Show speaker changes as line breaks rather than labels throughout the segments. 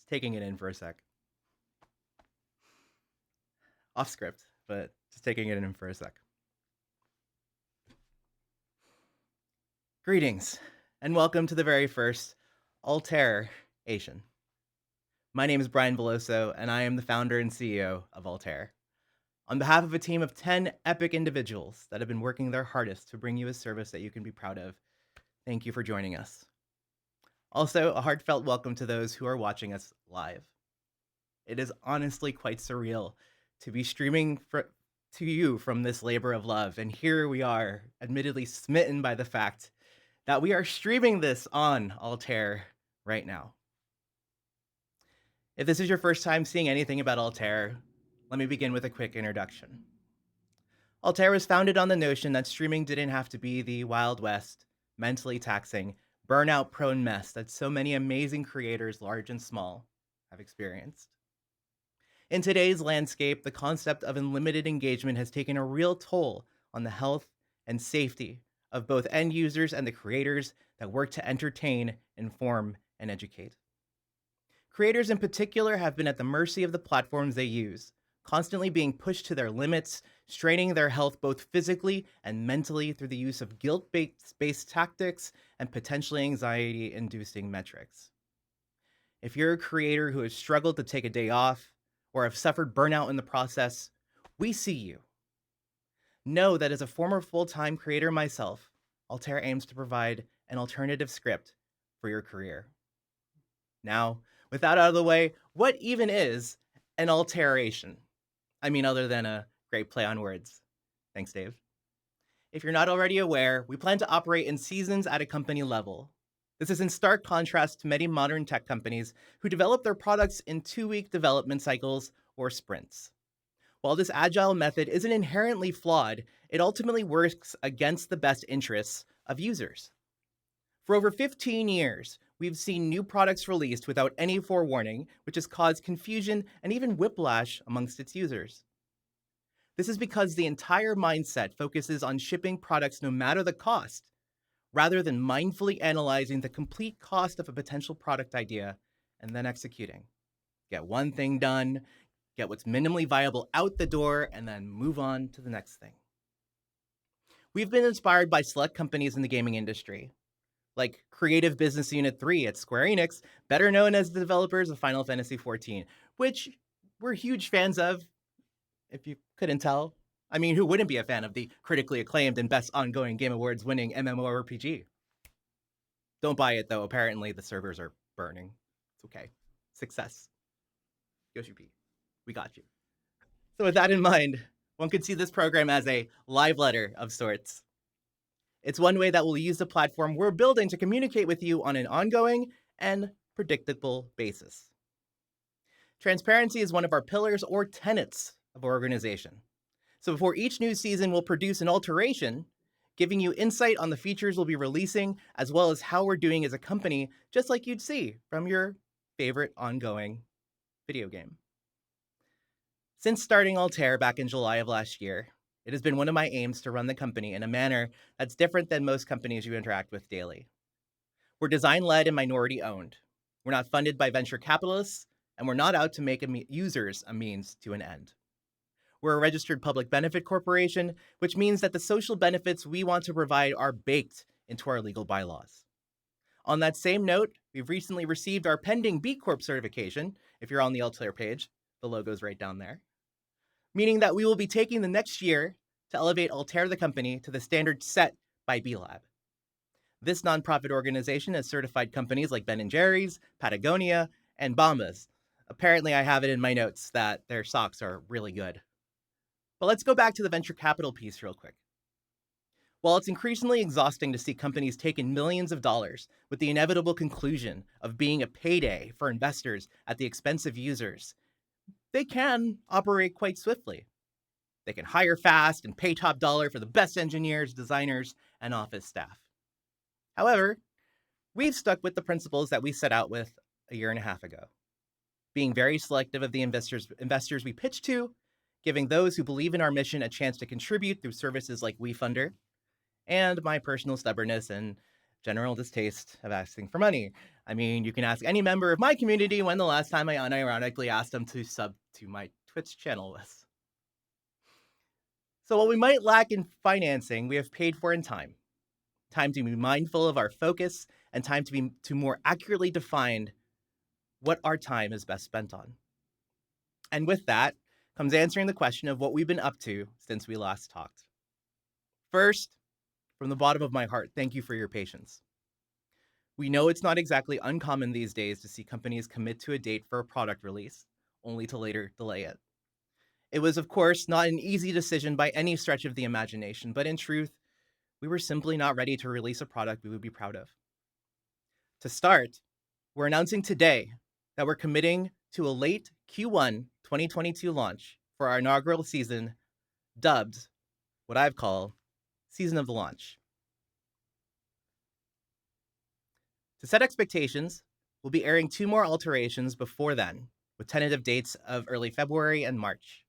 Taking it in for a sec. Off script, but just taking it in for a sec. Greetings, and welcome to the very first Altair Asian. My name is Brian Veloso, and I am the founder and CEO of Altair. On behalf of a team of 10 epic individuals that have been working their hardest to bring you a service that you can be proud of, thank you for joining us. Also, a heartfelt welcome to those who are watching us live. It is honestly quite surreal to be streaming to you from this labor of love, and here we are, admittedly smitten by the fact that we are streaming this on Altair right now. If this is your first time seeing anything about Altair, let me begin with a quick introduction. Altair was founded on the notion that streaming didn't have to be the Wild West, mentally taxing, burnout prone mess that so many amazing creators, large and small, have experienced. In today's landscape, the concept of unlimited engagement has taken a real toll on the health and safety of both end users and the creators that work to entertain, inform, and educate. Creators in particular have been at the mercy of the platforms they use, constantly being pushed to their limits, straining their health both physically and mentally through the use of guilt-based tactics and potentially anxiety-inducing metrics. If you're a creator who has struggled to take a day off or have suffered burnout in the process, we see you. Know that as a former full-time creator myself, Altair aims to provide an alternative script for your career. Now, with that out of the way, what even is an alteration? I mean, other than a great play on words. Thanks, Dave. If you're not already aware, we plan to operate in seasons at a company level. This is in stark contrast to many modern tech companies who develop their products in 2-week development cycles or sprints. While this agile method isn't inherently flawed, it ultimately works against the best interests of users. For over 15 years, we've seen new products released without any forewarning, which has caused confusion and even whiplash amongst its users. This is because the entire mindset focuses on shipping products no matter the cost, rather than mindfully analyzing the complete cost of a potential product idea and then executing. Get one thing done, get what's minimally viable out the door, and then move on to the next thing. We've been inspired by select companies in the gaming industry, like Creative Business Unit 3 at Square Enix, better known as the developers of Final Fantasy XIV, which we're huge fans of, if you couldn't tell. I mean, who wouldn't be a fan of the critically acclaimed and Best Ongoing Game Awards winning MMORPG? Don't buy it, though. Apparently, the servers are burning. It's okay. Success. Yoshi P. We got you. So with that in mind, one could see this program as a live letter of sorts. It's one way that we'll use the platform we're building to communicate with you on an ongoing and predictable basis. Transparency is one of our pillars or tenets of our organization. So before each new season, we'll produce an alteration, giving you insight on the features we'll be releasing, as well as how we're doing as a company, just like you'd see from your favorite ongoing video game. Since starting Altair back in July of last year, it has been one of my aims to run the company in a manner that's different than most companies you interact with daily. We're design-led and minority-owned. We're not funded by venture capitalists, and we're not out to make users a means to an end. We're a registered public benefit corporation, which means that the social benefits we want to provide are baked into our legal bylaws. On that same note, we've recently received our pending B Corp certification. If you're on the Altair page, the logo's right down there. Meaning that we will be taking the next year to elevate Altair the company to the standard set by B Lab. This nonprofit organization has certified companies like Ben & Jerry's, Patagonia, and Bombas. Apparently, I have it in my notes that their socks are really good. But let's go back to the venture capital piece real quick. While it's increasingly exhausting to see companies take in millions of dollars with the inevitable conclusion of being a payday for investors at the expense of users, they can operate quite swiftly. They can hire fast and pay top dollar for the best engineers, designers, and office staff. However, we've stuck with the principles that we set out with a year and a half ago, being very selective of the investors we pitch to, giving those who believe in our mission a chance to contribute through services like WeFunder, and my personal stubbornness and general distaste of asking for money. I mean, you can ask any member of my community when the last time I unironically asked them to sub to my Twitch channel was. So, what we might lack in financing, we have paid for in time. Time to be mindful of our focus and time to more accurately define what our time is best spent on. And with that comes answering the question of what we've been up to since we last talked. First, from the bottom of my heart, thank you for your patience. We know it's not exactly uncommon these days to see companies commit to a date for a product release, only to later delay it. It was, of course, not an easy decision by any stretch of the imagination, but in truth, we were simply not ready to release a product we would be proud of. To start, we're announcing today that we're committing to a late Q1 2022 launch for our inaugural season, dubbed what I've called Season of the Launch. To set expectations, we'll be airing 2 more alterations before then, with tentative dates of early February and March.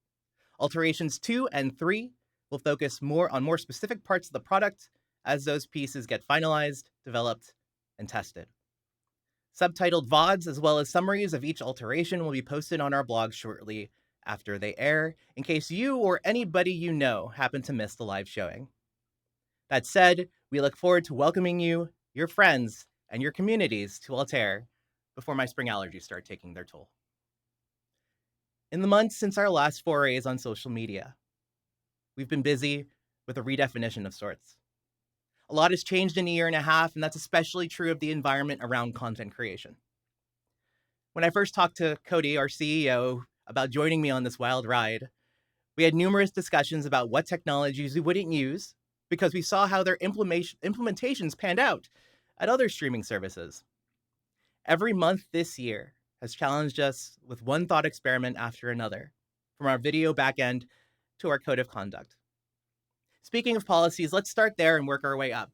Alterations 2 and 3 will focus more on more specific parts of the product as those pieces get finalized, developed, and tested. Subtitled VODs as well as summaries of each alteration will be posted on our blog shortly after they air, in case you or anybody you know happen to miss the live showing. That said, we look forward to welcoming you, your friends, and your communities to Altair before my spring allergies start taking their toll. In the months since our last forays on social media, we've been busy with a redefinition of sorts. A lot has changed in a year and a half, and that's especially true of the environment around content creation. When I first talked to Cody, our CEO, about joining me on this wild ride, we had numerous discussions about what technologies we wouldn't use because we saw how their implementations panned out at other streaming services. Every month this year has challenged us with one thought experiment after another, from our video backend to our code of conduct. Speaking of policies, let's start there and work our way up.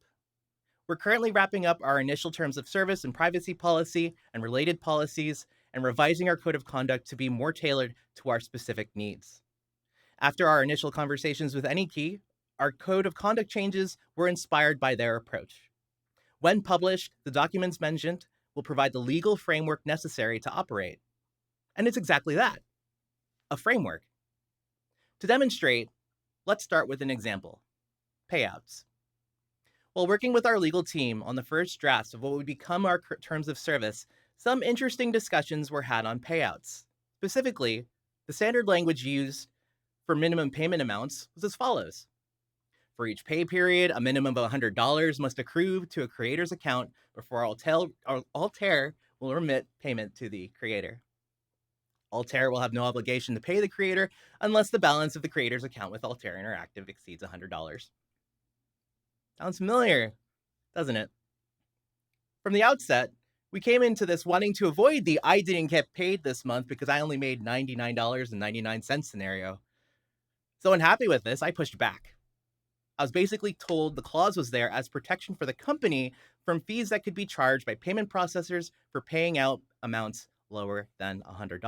We're currently wrapping up our initial terms of service and privacy policy and related policies and revising our code of conduct to be more tailored to our specific needs. After our initial conversations with AnyKey, our code of conduct changes were inspired by their approach. When published, the documents mentioned will provide the legal framework necessary to operate. And it's exactly that, a framework. To demonstrate, let's start with an example, payouts. While working with our legal team on the first drafts of what would become our terms of service, some interesting discussions were had on payouts. Specifically, the standard language used for minimum payment amounts was as follows. For each pay period, a minimum of $100 must accrue to a creator's account before Altair will remit payment to the creator. Altair will have no obligation to pay the creator unless the balance of the creator's account with Altair Interactive exceeds $100. Sounds familiar, doesn't it? From the outset, we came into this wanting to avoid the I didn't get paid this month because I only made $99.99 scenario. So unhappy with this, I pushed back. I was basically told the clause was there as protection for the company from fees that could be charged by payment processors for paying out amounts lower than $100.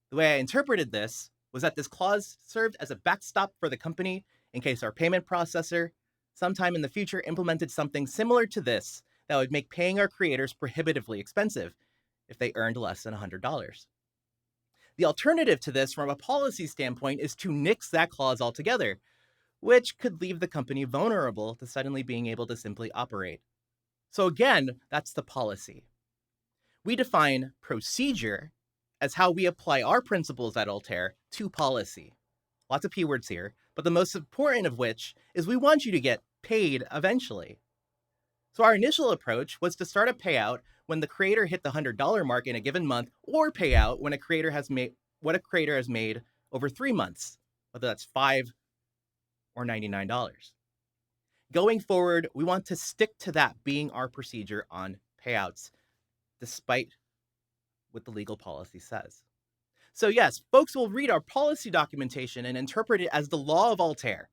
The way I interpreted this was that this clause served as a backstop for the company in case our payment processor sometime in the future implemented something similar to this that would make paying our creators prohibitively expensive if they earned less than $100. The alternative to this from a policy standpoint is to nix that clause altogether, which could leave the company vulnerable to suddenly being able to simply operate. So again, that's the policy. We define procedure as how we apply our principles at Altair to policy. Lots of P words here, but the most important of which is we want you to get paid eventually. So our initial approach was to start a payout when the creator hit the $100 mark in a given month, or payout when a creator has made over 3 months, whether that's $5 or $99. Going forward, we want to stick to that being our procedure on payouts, despite what the legal policy says. So yes, folks will read our policy documentation and interpret it as the law of Altair.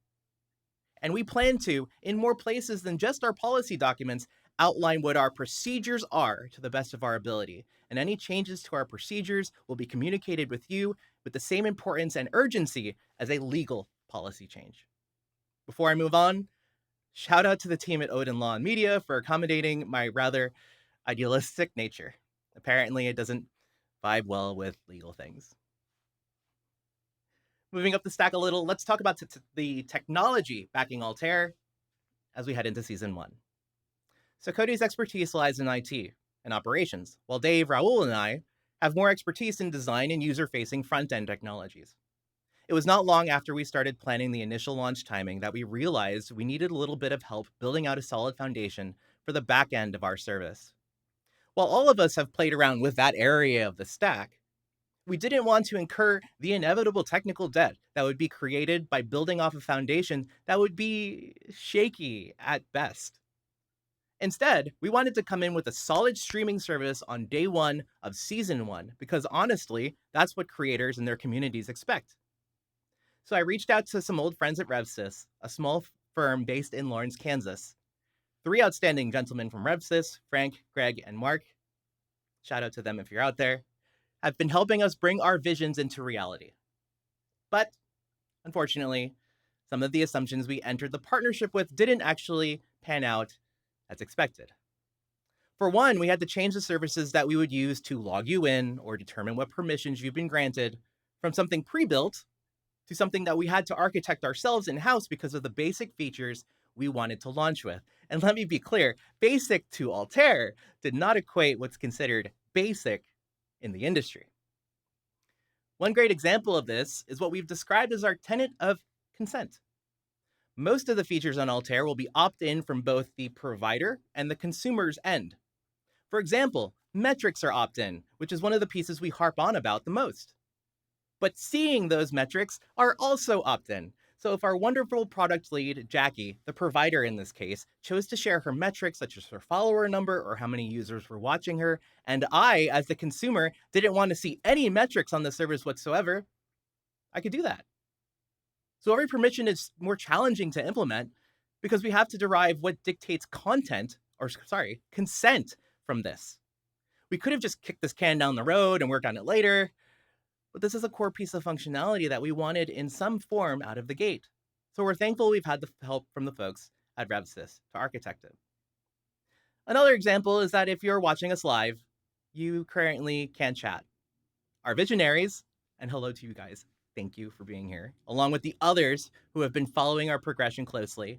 And we plan to, in more places than just our policy documents, outline what our procedures are to the best of our ability. And any changes to our procedures will be communicated with you with the same importance and urgency as a legal policy change. Before I move on, shout out to the team at Odin Law and Media for accommodating my rather idealistic nature. Apparently, it doesn't vibe well with legal things. Moving up the stack a little, let's talk about the technology backing Altair as we head into season 1. So Cody's expertise lies in IT and operations, while Dave, Raul, and I have more expertise in design and user-facing front-end technologies. It was not long after we started planning the initial launch timing that we realized we needed a little bit of help building out a solid foundation for the back end of our service. While all of us have played around with that area of the stack, we didn't want to incur the inevitable technical debt that would be created by building off a foundation that would be shaky at best. Instead, we wanted to come in with a solid streaming service on day 1 of season 1 because honestly, that's what creators and their communities expect. So I reached out to some old friends at RevSys, a small firm based in Lawrence, Kansas. 3 outstanding gentlemen from RevSys, Frank, Greg, and Mark, shout out to them if you're out there, have been helping us bring our visions into reality. But, unfortunately, some of the assumptions we entered the partnership with didn't actually pan out as expected. For one, we had to change the services that we would use to log you in or determine what permissions you've been granted from something pre-built to something that we had to architect ourselves in-house because of the basic features we wanted to launch with. And let me be clear, basic to Altair did not equate what's considered basic in the industry. One great example of this is what we've described as our tenet of consent. Most of the features on Altair will be opt-in from both the provider and the consumer's end. For example, metrics are opt-in, which is one of the pieces we harp on about the most. But seeing those metrics are also opt-in. So if our wonderful product lead, Jackie, the provider in this case, chose to share her metrics such as her follower number or how many users were watching her, and I, as the consumer, didn't want to see any metrics on the service whatsoever, I could do that. So every permission is more challenging to implement because we have to derive what dictates consent from this. We could have just kicked this can down the road and worked on it later, but this is a core piece of functionality that we wanted in some form out of the gate. So we're thankful we've had the help from the folks at RevSys to architect it. Another example is that if you're watching us live, you currently can't chat. Our visionaries, and hello to you guys, thank you for being here, along with the others who have been following our progression closely,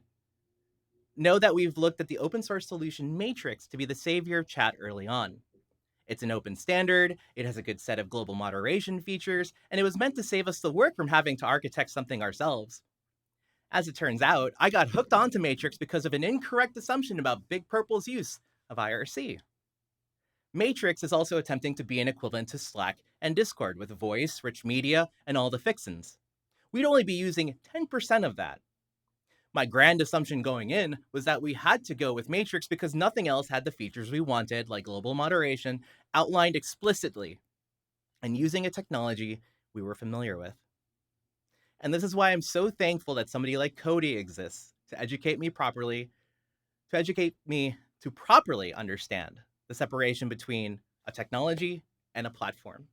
know that we've looked at the open source solution Matrix to be the savior of chat early on. It's an open standard, it has a good set of global moderation features, and it was meant to save us the work from having to architect something ourselves. As it turns out, I got hooked onto Matrix because of an incorrect assumption about Big Purple's use of IRC. Matrix is also attempting to be an equivalent to Slack and Discord with voice, rich media, and all the fixins. We'd only be using 10% of that. My grand assumption going in was that we had to go with Matrix because nothing else had the features we wanted, like global moderation, outlined explicitly, and using a technology we were familiar with. And this is why I'm so thankful that somebody like Cody exists to educate me to properly understand the separation between a technology and a platform.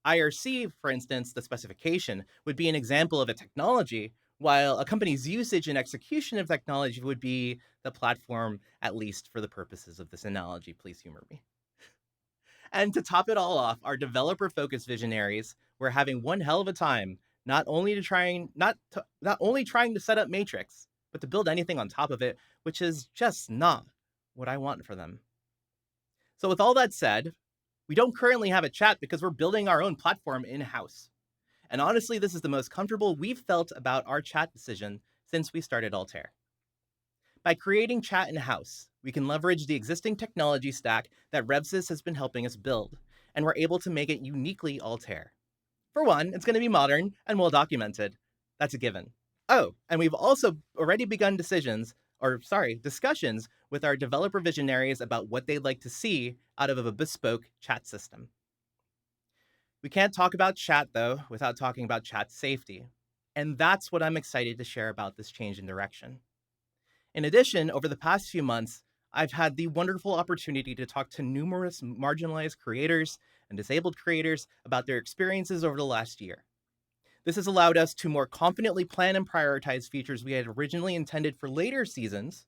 IRC, for instance, the specification, would be an example of a technology, while a company's usage and execution of technology would be the platform, at least for the purposes of this analogy. Please humor me. And to top it all off, our developer-focused visionaries were having one hell of a time, not only trying to set up Matrix, but to build anything on top of it, which is just not what I want for them. So with all that said, we don't currently have a chat because we're building our own platform in-house. And honestly, this is the most comfortable we've felt about our chat decision since we started Altair. By creating chat in-house, we can leverage the existing technology stack that RevSys has been helping us build, and we're able to make it uniquely Altair. For one, it's going to be modern and well-documented. That's a given. Oh, and we've also already begun discussions with our developer visionaries about what they'd like to see out of a bespoke chat system. We can't talk about chat, though, without talking about chat safety. And that's what I'm excited to share about this change in direction. In addition, over the past few months, I've had the wonderful opportunity to talk to numerous marginalized creators and disabled creators about their experiences over the last year. This has allowed us to more confidently plan and prioritize features we had originally intended for later seasons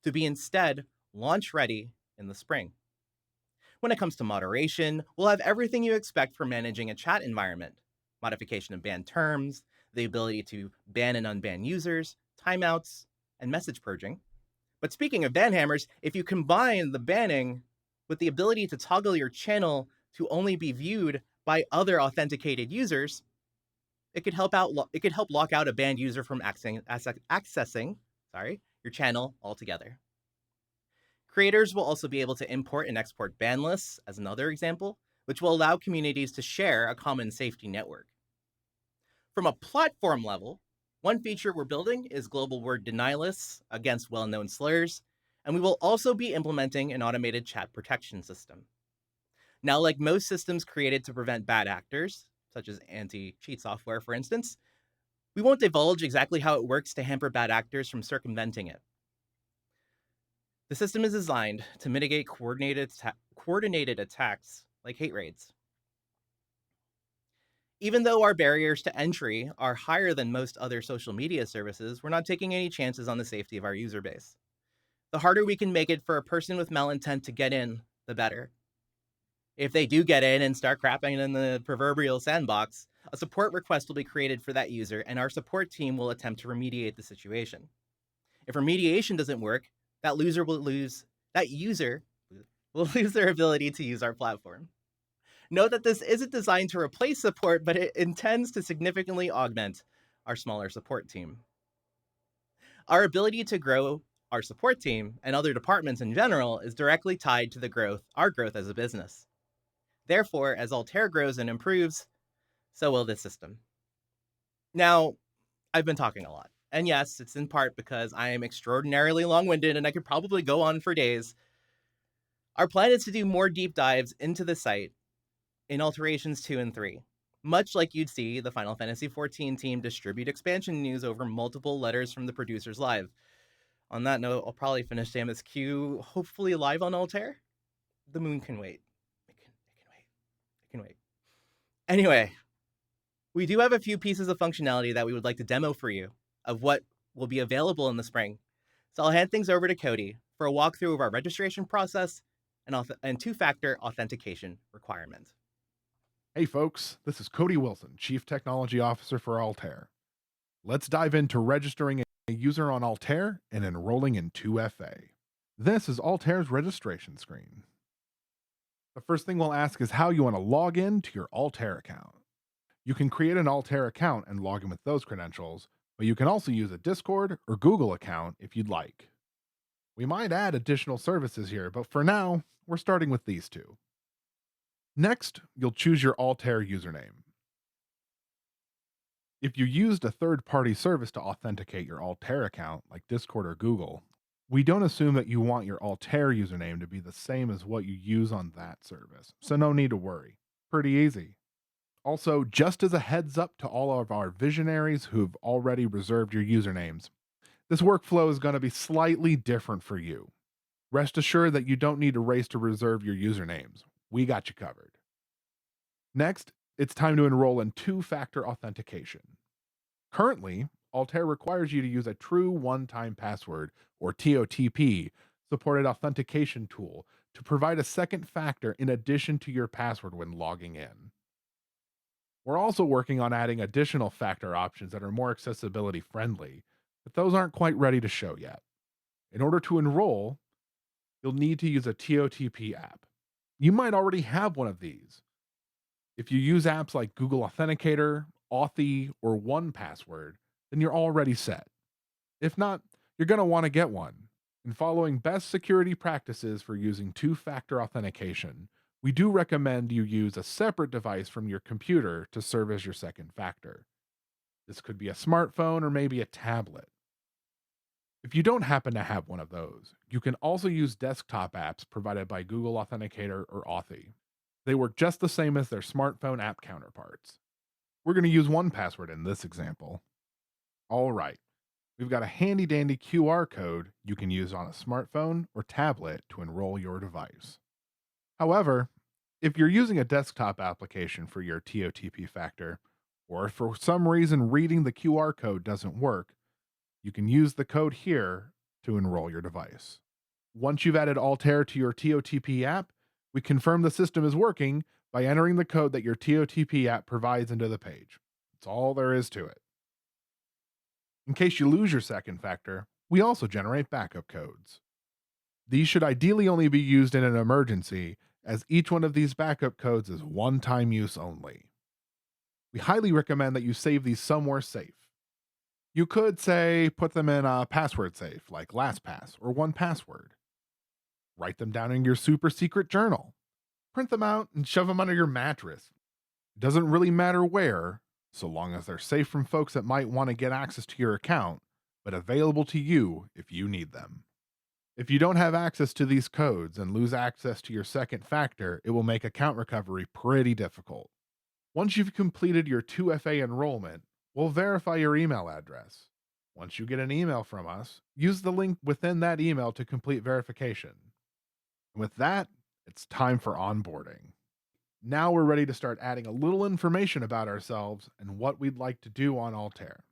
to be instead launch ready in the spring. When it comes to moderation, we'll have everything you expect for managing a chat environment: modification of banned terms, the ability to ban and unban users, timeouts, and message purging. But speaking of ban hammers, if you combine the banning with the ability to toggle your channel to only be viewed by other authenticated users, it could help lock out a banned user from accessing your channel altogether. Creators will also be able to import and export ban lists, as another example, which will allow communities to share a common safety network. From a platform level, one feature we're building is global word deny lists against well known slurs, and we will also be implementing an automated chat protection system. Now, like most systems created to prevent bad actors, such as anti cheat software, for instance, we won't divulge exactly how it works to hamper bad actors from circumventing it. The system is designed to mitigate coordinated attacks like hate raids. Even though our barriers to entry are higher than most other social media services, we're not taking any chances on the safety of our user base. The harder we can make it for a person with malintent to get in, the better. If they do get in and start crapping in the proverbial sandbox, a support request will be created for that user, and our support team will attempt to remediate the situation. If remediation doesn't work, that user will lose their ability to use our platform. Note that this isn't designed to replace support, but it intends to significantly augment our smaller support team. Our ability to grow our support team and other departments in general is directly tied to our growth as a business. Therefore, as Altair grows and improves, so will this system. Now, I've been talking a lot. And yes, it's in part because I am extraordinarily long-winded and I could probably go on for days. Our plan is to do more deep dives into the site in Alterations 2 and 3, much like you'd see the Final Fantasy XIV team distribute expansion news over multiple letters from the producers live. On that note, I'll probably finish Samus Q hopefully live on Altair. The moon can wait. It can wait. Anyway, we do have a few pieces of functionality that we would like to demo for you of what will be available in the spring. So I'll hand things over to Cody for a walkthrough of our registration process and two-factor authentication requirement.
Hey folks, this is Cody Wilson, Chief Technology Officer for Altair. Let's dive into registering a user on Altair and enrolling in 2FA. This is Altair's registration screen. The first thing we'll ask is how you want to log in to your Altair account. You can create an Altair account and log in with those credentials, but you can also use a Discord or Google account if you'd like. We might add additional services here, but for now, we're starting with these two. Next, you'll choose your Altair username. If you used a third-party service to authenticate your Altair account, like Discord or Google, we don't assume that you want your Altair username to be the same as what you use on that service, so no need to worry. Pretty easy. Also, just as a heads up to all of our visionaries who've already reserved your usernames, this workflow is going to be slightly different for you. Rest assured that you don't need to race to reserve your usernames. We got you covered. Next, it's time to enroll in two-factor authentication. Currently, Altair requires you to use a true one-time password, or TOTP, supported authentication tool to provide a second factor in addition to your password when logging in. We're also working on adding additional factor options that are more accessibility friendly, but those aren't quite ready to show yet. In order to enroll, you'll need to use a TOTP app. You might already have one of these. If you use apps like Google Authenticator, Authy, or 1Password, then you're already set. If not, you're going to want to get one. In following best security practices for using two-factor authentication, we do recommend you use a separate device from your computer to serve as your second factor. This could be a smartphone or maybe a tablet. If you don't happen to have one of those, you can also use desktop apps provided by Google Authenticator or Authy. They work just the same as their smartphone app counterparts. We're going to use 1Password in this example. All right, we've got a handy dandy QR code you can use on a smartphone or tablet to enroll your device. However, if you're using a desktop application for your TOTP factor, or if for some reason reading the QR code doesn't work, you can use the code here to enroll your device. Once you've added Altair to your TOTP app, we confirm the system is working by entering the code that your TOTP app provides into the page. That's all there is to it. In case you lose your second factor, we also generate backup codes. These should ideally only be used in an emergency, as each one of these backup codes is one time use only. We highly recommend that you save these somewhere safe. You could, say, put them in a password safe like LastPass or 1Password. Write them down in your super secret journal. Print them out and shove them under your mattress. It doesn't really matter where, so long as they're safe from folks that might want to get access to your account, but available to you if you need them. If you don't have access to these codes and lose access to your second factor, it will make account recovery pretty difficult. Once you've completed your 2FA enrollment, we'll verify your email address. Once you get an email from us, use the link within that email to complete verification. And with that, it's time for onboarding. Now we're ready to start adding a little information about ourselves and what we'd like to do on Altair.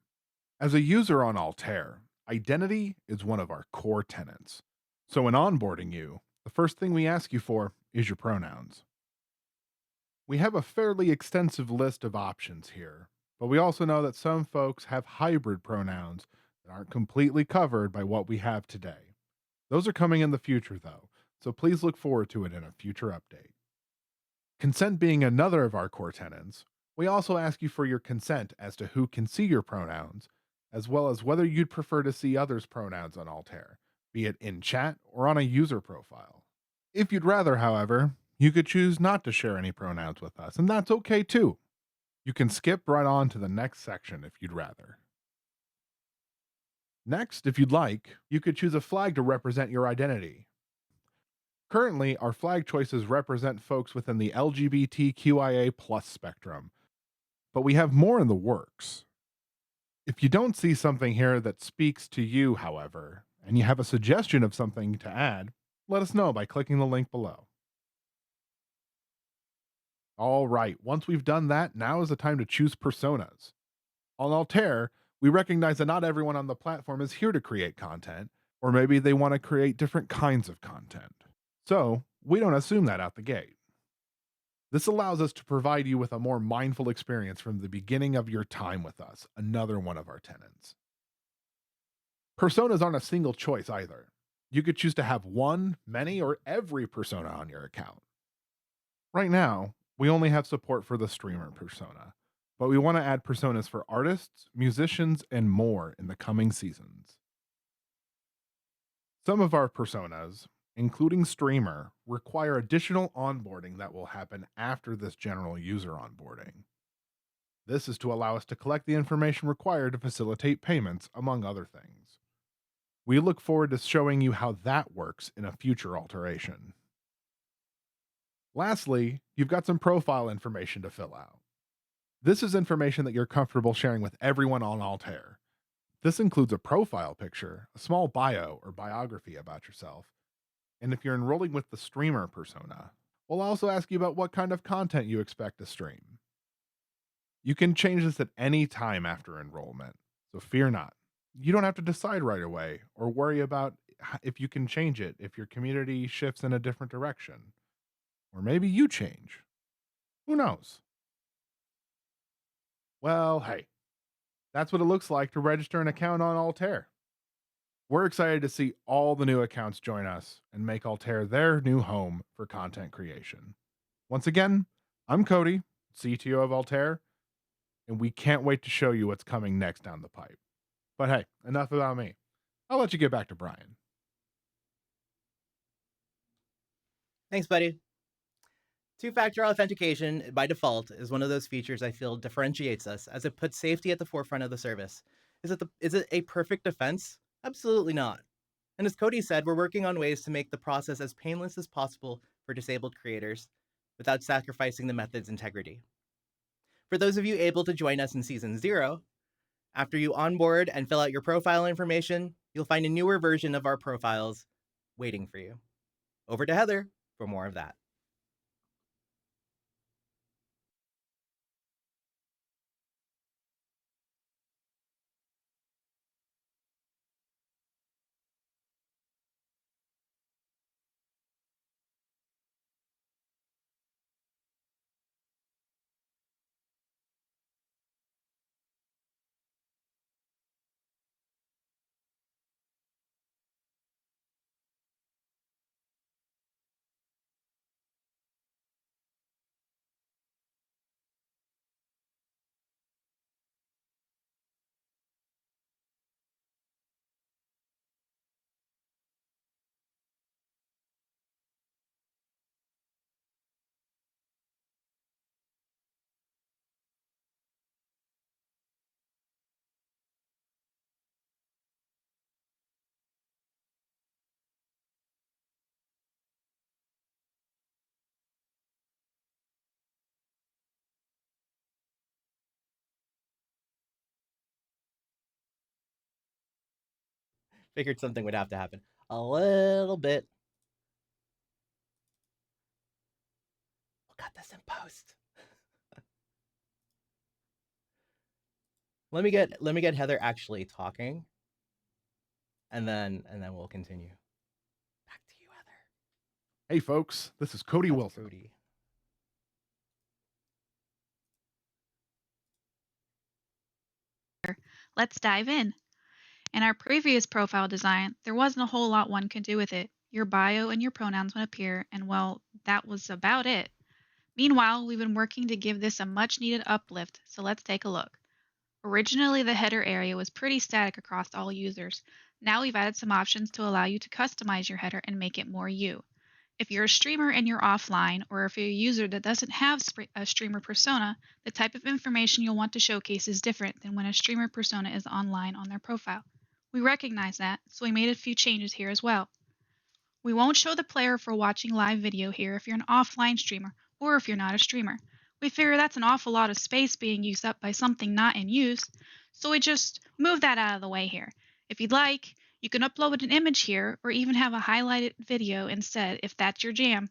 As a user on Altair, identity is one of our core tenets. So in onboarding you, the first thing we ask you for is your pronouns. We have a fairly extensive list of options here, but we also know that some folks have hybrid pronouns that aren't completely covered by what we have today. Those are coming in the future, though, so please look forward to it in a future update. Consent being another of our core tenets, we also ask you for your consent as to who can see your pronouns, as well as whether you'd prefer to see others' pronouns on Altair, be it in chat or on a user profile. If you'd rather, however, you could choose not to share any pronouns with us, and that's okay too. You can skip right on to the next section if you'd rather. Next, if you'd like, you could choose a flag to represent your identity. Currently, our flag choices represent folks within the LGBTQIA plus spectrum, but we have more in the works. If you don't see something here that speaks to you, however, and you have a suggestion of something to add, let us know by clicking the link below. All right, once we've done that, now is the time to choose personas. On Altair, we recognize that not everyone on the platform is here to create content, or maybe they want to create different kinds of content. So, we don't assume that out the gate. This allows us to provide you with a more mindful experience from the beginning of your time with us, another one of our tenets. Personas aren't a single choice either. You could choose to have one, many, or every persona on your account. Right now, we only have support for the streamer persona, but we want to add personas for artists, musicians, and more in the coming seasons. Some of our personas, including streamer, require additional onboarding that will happen after this general user onboarding. This is to allow us to collect the information required to facilitate payments, among other things. We look forward to showing you how that works in a future alteration. Lastly, you've got some profile information to fill out. This is information that you're comfortable sharing with everyone on Altair. This includes a profile picture, a small bio or biography about yourself, and if you're enrolling with the streamer persona, we'll also ask you about what kind of content you expect to stream. You can change this at any time after enrollment, so fear not. You don't have to decide right away or worry about if you can change it if your community shifts in a different direction. Or maybe you change. Who knows? Well, hey, that's what it looks like to register an account on Altair. We're excited to see all the new accounts join us and make Altair their new home for content creation. Once again, I'm Cody, CTO of Altair, and we can't wait to show you what's coming next down the pipe. But hey, enough about me. I'll let you get back to Brian.
Thanks, buddy. Two-factor authentication, by default, is one of those features I feel differentiates us, as it puts safety at the forefront of the service. Is it a perfect defense? Absolutely not. And as Cody said, we're working on ways to make the process as painless as possible for disabled creators without sacrificing the method's integrity. For those of you able to join us in Season 0, after you onboard and fill out your profile information, you'll find a newer version of our profiles waiting for you. Over to Heather for more of that. Figured something would have to happen. A little bit. We'll cut this in post. Let me get Heather actually talking, and then we'll continue. Back to you, Heather.
Hey, folks, this is Cody
That's
Wilson.
Cody.
Let's dive in. In our previous profile design, there wasn't a whole lot one could do with it. Your bio and your pronouns would appear, and well, that was about it. Meanwhile, we've been working to give this a much needed uplift, so let's take a look. Originally, the header area was pretty static across all users. Now we've added some options to allow you to customize your header and make it more you. If you're a streamer and you're offline, or if you're a user that doesn't have a streamer persona, the type of information you'll want to showcase is different than when a streamer persona is online on their profile. We recognize that, so we made a few changes here as well. We won't show the player for watching live video here if you're an offline streamer or if you're not a streamer. We figure that's an awful lot of space being used up by something not in use, so we just move that out of the way here. If you'd like, you can upload an image here or even have a highlighted video instead if that's your jam.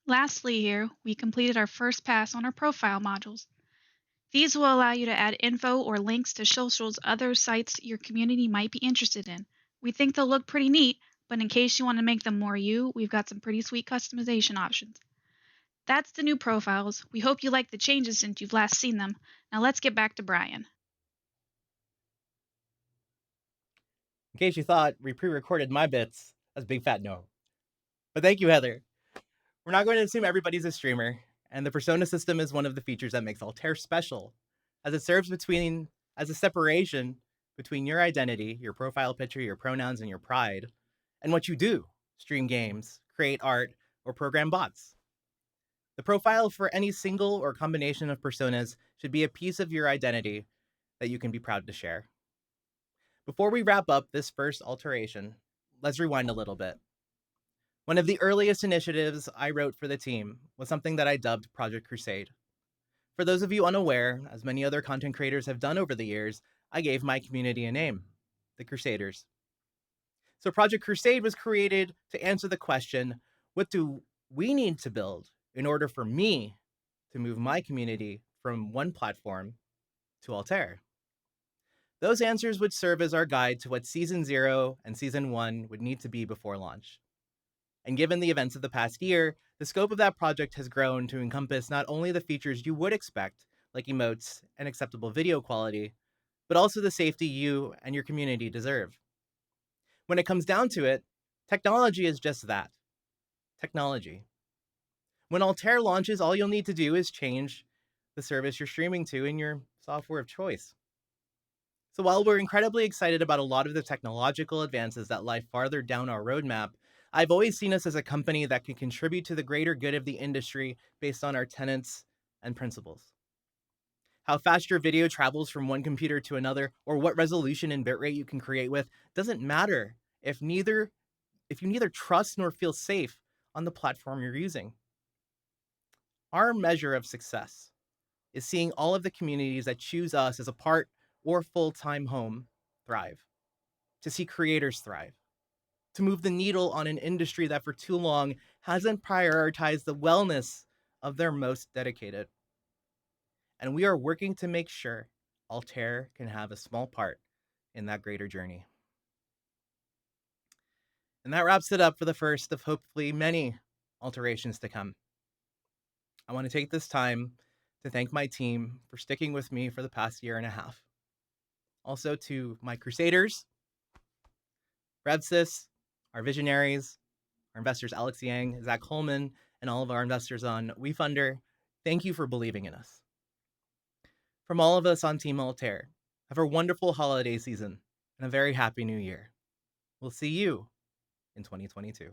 Lastly here, we completed our first pass on our profile modules. These will allow you to add info or links to socials, other sites your community might be interested in. We think they'll look pretty neat, but in case you want to make them more you, we've got some pretty sweet customization options. That's the new profiles. We hope you like the changes since you've last seen them. Now let's get back to Brian.
In case you thought we pre-recorded my bits, that's a big fat no. But thank you, Heather. We're not going to assume everybody's a streamer, and the persona system is one of the features that makes Altair special, as it serves as a separation between your identity, your profile picture, your pronouns, and your pride, and what you do: stream games, create art, or program bots. The profile for any single or combination of personas should be a piece of your identity that you can be proud to share. Before we wrap up this first alteration, let's rewind a little bit. One of the earliest initiatives I wrote for the team was something that I dubbed Project Crusade. For those of you unaware, as many other content creators have done over the years, I gave my community a name: the Crusaders. So Project Crusade was created to answer the question, what do we need to build in order for me to move my community from one platform to Altair? Those answers would serve as our guide to what Season 0 and Season 1 would need to be before launch. And given the events of the past year, the scope of that project has grown to encompass not only the features you would expect, like emotes and acceptable video quality, but also the safety you and your community deserve. When it comes down to it, technology is just that: technology. When Altair launches, all you'll need to do is change the service you're streaming to in your software of choice. So while we're incredibly excited about a lot of the technological advances that lie farther down our roadmap, I've always seen us as a company that can contribute to the greater good of the industry based on our tenets and principles. How fast your video travels from one computer to another, or what resolution and bitrate you can create with, doesn't matter if you neither trust nor feel safe on the platform you're using. Our measure of success is seeing all of the communities that choose us as a part or full-time home thrive, to see creators thrive, to move the needle on an industry that for too long hasn't prioritized the wellness of their most dedicated. And we are working to make sure Altair can have a small part in that greater journey. And that wraps it up for the first of hopefully many alterations to come. I want to take this time to thank my team for sticking with me for the past year and a half. Also to my Crusaders, RevSys, our visionaries, our investors Alex Yang, Zach Holman, and all of our investors on WeFunder, thank you for believing in us. From all of us on Team Altair, have a wonderful holiday season and a very happy new year. We'll see you in 2022.